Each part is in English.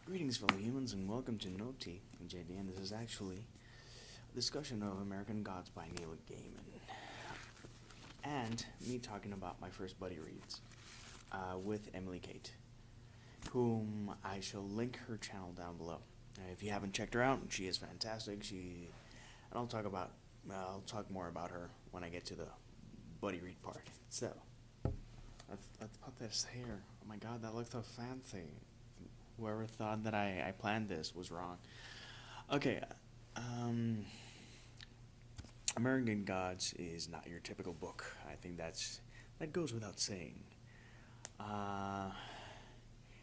Greetings, fellow humans, and welcome to No Tea and JD. And this is actually a discussion of American Gods by Neil Gaiman, and me talking about my first buddy reads with Emily Kate, whom I shall link her channel down below. If you haven't checked her out, she is fantastic. And I'll talk more about her when I get to the buddy read part. So, let's put this here. Oh my God, that looks so fancy. Whoever thought that I planned this was wrong. Okay, um, American Gods is not your typical book. I think that goes without saying. Uh,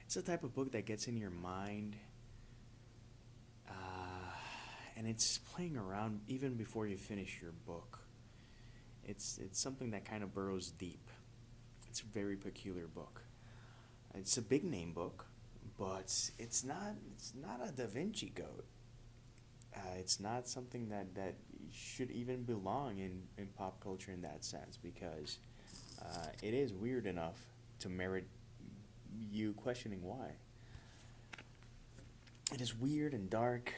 it's a type of book that gets in your mind, and it's playing around even before you finish your book. It's something that kind of burrows deep. It's a very peculiar book. It's a big name book, but it's not a Da Vinci Code. It's not something that should even belong in pop culture in that sense, because it is weird enough to merit you questioning why. It is weird and dark,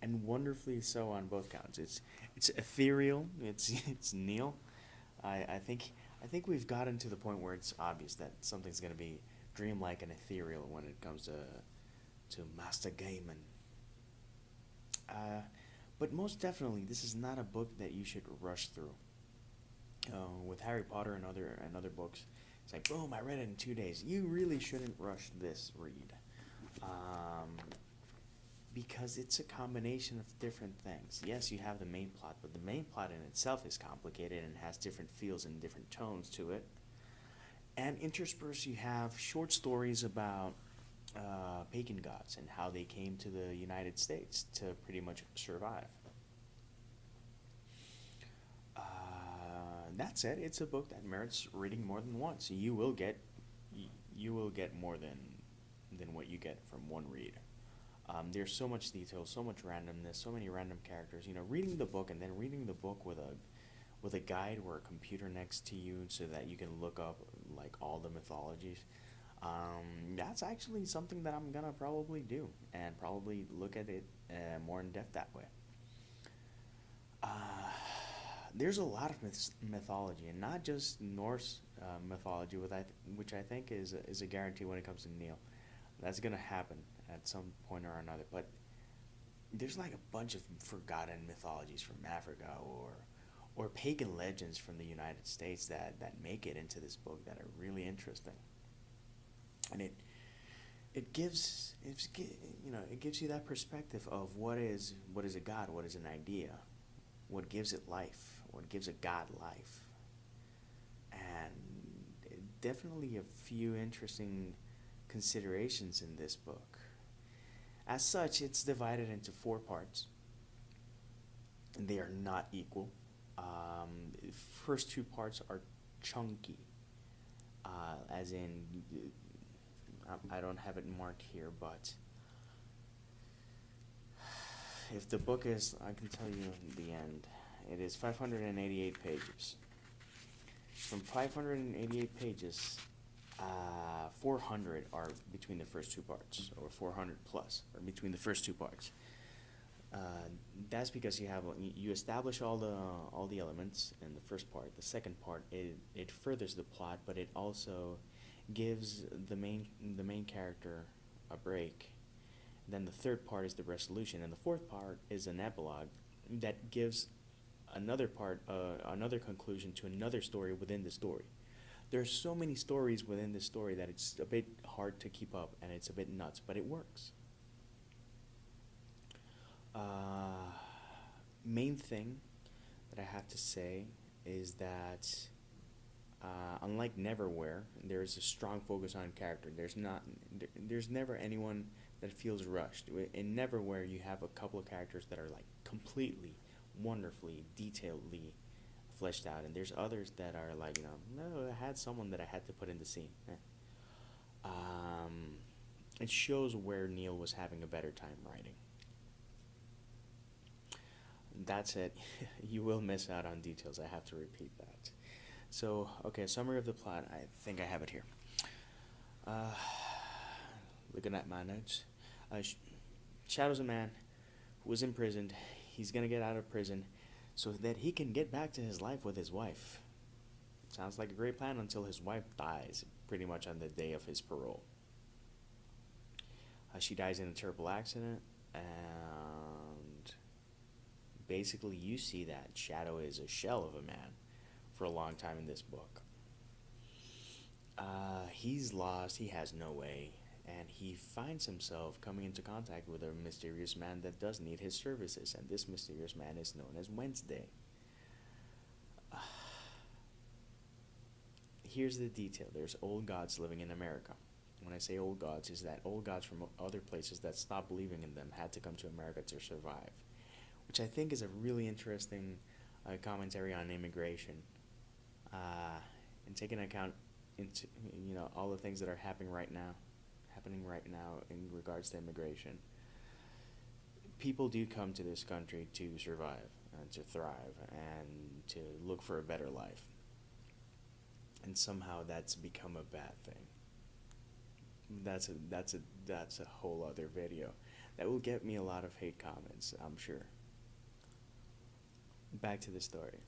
and wonderfully so on both counts. It's ethereal. It's Neil. I think we've gotten to the point where it's obvious that something's gonna be dreamlike and ethereal when it comes to Master Gaiman. Uh, but most definitely, this is not a book that you should rush through. With Harry Potter and other books, it's like boom, I read it in 2 days. You really shouldn't rush this read, um, because it's a combination of different things. Yes, you have the main plot, but the main plot in itself is complicated and has different feels and different tones to it. And interspersed, you have short stories about pagan gods and how they came to the United States to pretty much survive. That said, it's a book that merits reading more than once. You will get more than what you get from one read. There's so much detail, so much randomness, so many random characters. Reading the book and then reading the book with a guide or a computer next to you so that you can look up like all the mythologies. That's actually something that I'm gonna probably do and probably look at it more in depth that way. Uh, there's a lot of mythology, and not just Norse mythology, which I think is a guarantee when it comes to Neil. That's gonna happen at some point or another. But there's like a bunch of forgotten mythologies from Africa or pagan legends from the United States that make it into this book that are really interesting. And it gives you that perspective of what is a god, what is an idea, what gives it life, what gives a god life, and definitely a few interesting considerations in this book. As such, it's divided into four parts. They are not equal. First two parts are chunky, as in, I don't have it marked here, but if the book is, I can tell you the end. It is 588 pages. From 588 pages, 400 are between the first two parts, or 400 plus are between the first two parts. Uh, that's because you establish all the elements in the first part. The second part, it furthers the plot, but it also gives the main character a break. Then the third part is the resolution, and the fourth part is an epilogue that gives another conclusion to another story within the story. There's so many stories within this story that it's a bit hard to keep up, and it's a bit nuts, but it works. Uh, Main thing that I have to say is that unlike Neverwhere, there's a strong focus on character. There's never anyone that feels rushed. In Neverwhere, you have a couple of characters that are like completely, wonderfully, detailedly fleshed out, and there's others that are like, no, I had someone that I had to put in the scene. Um, it shows where Neil was having a better time writing. That's it. You will miss out on details. I have to repeat that. So, okay, summary of the plot. I think I have it here. Uh, the looking at my notes. Shadow's a man who was imprisoned. He's gonna get out of prison so that he can get back to his life with his wife. Sounds like a great plan until his wife dies, pretty much on the day of his parole. She dies in a terrible accident, and basically you see that Shadow is a shell of a man for a long time in this book. He's lost, he has no way, and he finds himself coming into contact with a mysterious man that does need his services, and this mysterious man is known as Wednesday. Here's the detail. There's old gods living in America. When I say old gods, is that old gods from other places that stopped believing in them had to come to America to survive, which I think is a really interesting commentary on immigration, and taking account into all the things that are happening right now in regards to immigration. People do come to this country to survive and to thrive and to look for a better life, and somehow that's become a bad thing. That's a whole other video that will get me a lot of hate comments, I'm sure. Back to the story.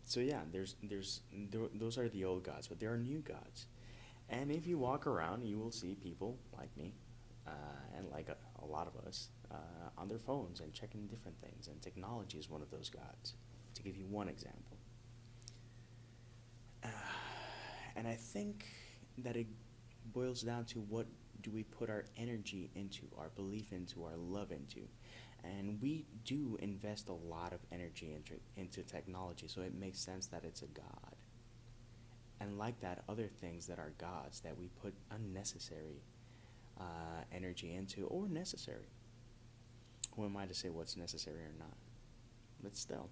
So yeah, those are the old gods, but there are new gods, and if you walk around, you will see people like me, and like a lot of us, on their phones and checking different things, and technology is one of those gods. To give you one example, and I think that it boils down to what do we put our energy into, our belief into, our love into. And we do invest a lot of energy into technology, so it makes sense that it's a god. And like that, other things that are gods that we put unnecessary energy into, or necessary. Who am I to say what's necessary or not? But still.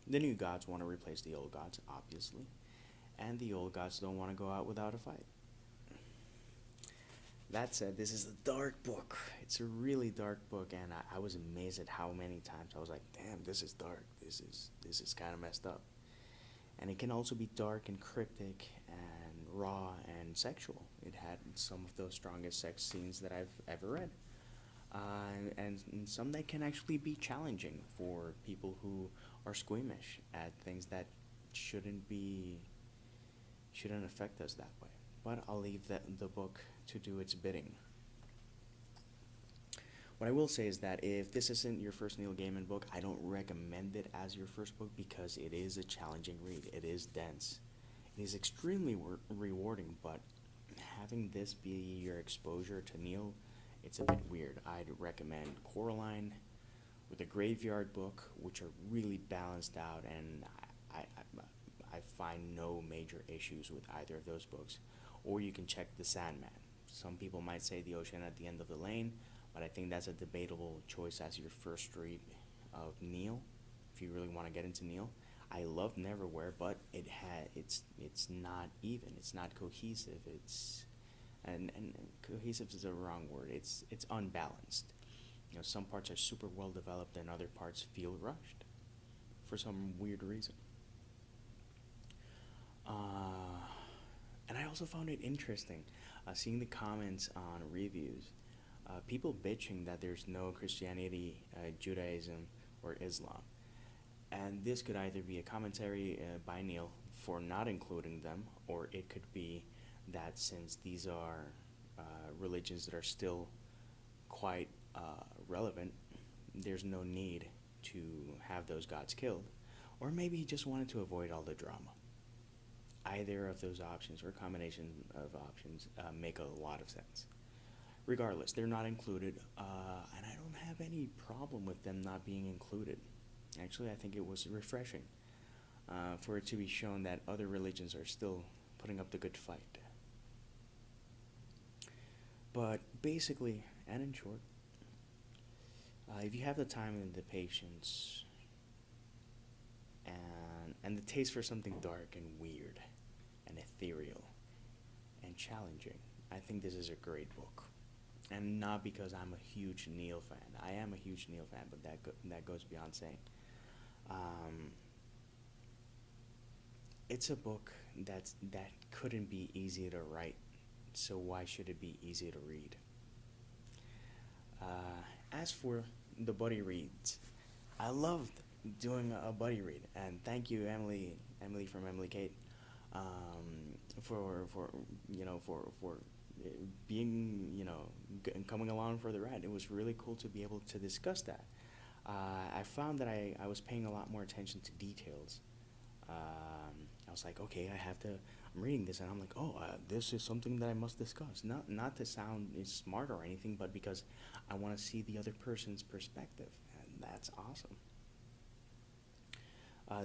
The new gods want to replace the old gods, obviously. And the old gods don't want to go out without a fight. That said, this is a dark book. It's a really dark book, and I was amazed at how many times I was like, damn, this is dark. This is kind of messed up. And it can also be dark and cryptic and raw and sexual. It had some of those strongest sex scenes that I've ever read. And some that can actually be challenging for people who are squeamish at things that shouldn't affect us that way. But I'll leave the book to do its bidding. What I will say is that if this isn't your first Neil Gaiman book, I don't recommend it as your first book because it is a challenging read. It is dense. It is extremely rewarding, but having this be your exposure to Neil, it's a bit weird. I'd recommend Coraline with the Graveyard Book, which are really balanced out, and I find no major issues with either of those books. Or you can check The Sandman. Some people might say The Ocean at the End of the Lane, but I think that's a debatable choice as your first read of Neil, if you really want to get into Neil. I love Neverwhere, but it's not even. It's not cohesive. And cohesive is the wrong word. It's unbalanced. Some parts are super well developed and other parts feel rushed for some weird reason. And I also found it interesting seeing the comments on reviews. People bitching that there's no Christianity, Judaism, or Islam. And this could either be a commentary by Neil for not including them, or it could be that since these are religions that are still quite relevant, there's no need to have those gods killed. Or maybe he just wanted to avoid all the drama. Either of those options or combination of options make a lot of sense. Regardless, they're not included, and I don't have any problem with them not being included. Actually, I think it was refreshing for it to be shown that other religions are still putting up the good fight. But basically, and in short, if you have the time and the patience and the taste for something dark and weird and ethereal and challenging, I think this is a great book. And not because I'm a huge Neil fan. I am a huge Neil fan, but that goes beyond saying. it's a book that couldn't be easy to write, so why should it be easy to read? As for the buddy reads, I loved doing a buddy read, and thank you, Emily from Emily Kate, for being coming along for the ride. It was really cool to be able to discuss that. I found that I was paying a lot more attention to details. I was like, okay, I have to. I'm reading this, and I'm like, oh, this is something that I must discuss. Not to sound smart or anything, but because I want to see the other person's perspective, and that's awesome.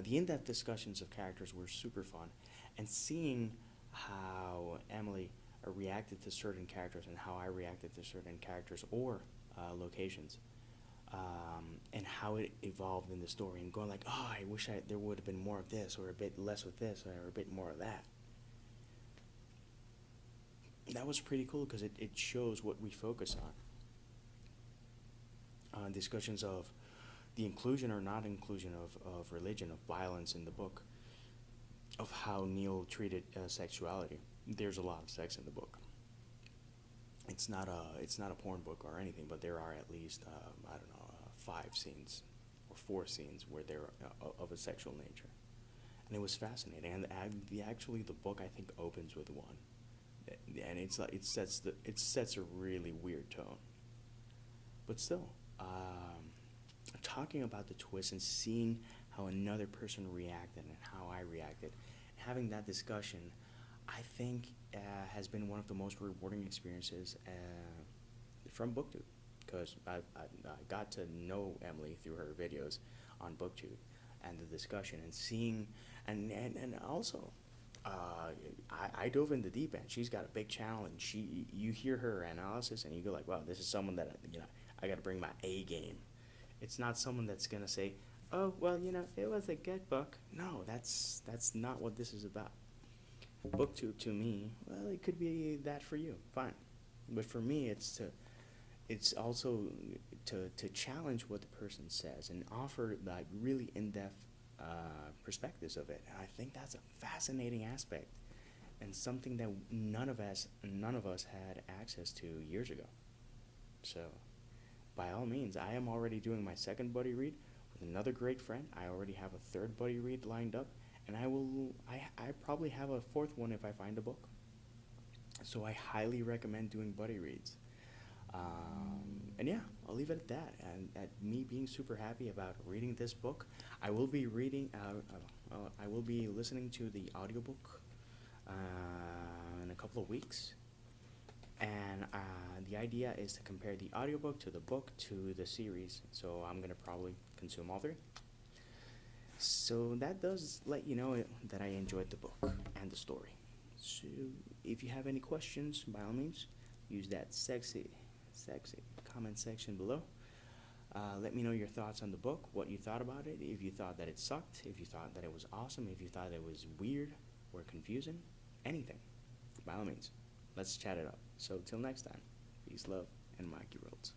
The in-depth discussions of characters were super fun, and seeing how Emily reacted to certain characters and how I reacted to certain characters or locations, and how it evolved in the story, and going like, oh, I wish there would have been more of this, or a bit less of this, or a bit more of that. That was pretty cool because it shows what we focus on. Discussions of the inclusion or not inclusion of religion, of violence in the book, of how Neil treated sexuality. There's a lot of sex in the book. It's not a porn book or anything, but there are at least I don't know 5 scenes or 4 scenes where they're of a sexual nature, and it was fascinating. And actually the book I think opens with one, and it's like it sets a really weird tone, but still. Talking about the twist and seeing how another person reacted and how I reacted, having that discussion, I think has been one of the most rewarding experiences from BookTube, because I got to know Emily through her videos on BookTube and the discussion and seeing, and also I dove in the deep end. She's got a big channel, and you hear her analysis and you go like, wow, this is someone that I got to bring my A game. It's not someone that's gonna say, oh well, it was a good book. No, that's not what this is about. BookTube to me, well, it could be that for you, fine, but for me, it's also to challenge what the person says and offer like really in-depth perspectives of it. And I think that's a fascinating aspect and something that none of us had access to years ago. So, by all means, I am already doing my second buddy read with another great friend. I already have a third buddy read lined up, and I probably have a fourth one if I find a book. So I highly recommend doing buddy reads. And yeah, I'll leave it at that. And at me being super happy about reading this book, I will be listening to the audiobook in a couple of weeks. And the idea is to compare the audiobook to the book to the series. So I'm going to probably consume all 3. So that does let you know that I enjoyed the book and the story. So if you have any questions, by all means, use that sexy comment section below. Let me know your thoughts on the book, what you thought about it, if you thought that it sucked, if you thought that it was awesome, if you thought it was weird or confusing, anything. By all means, let's chat it up. So till next time, peace, love, and maki rolls.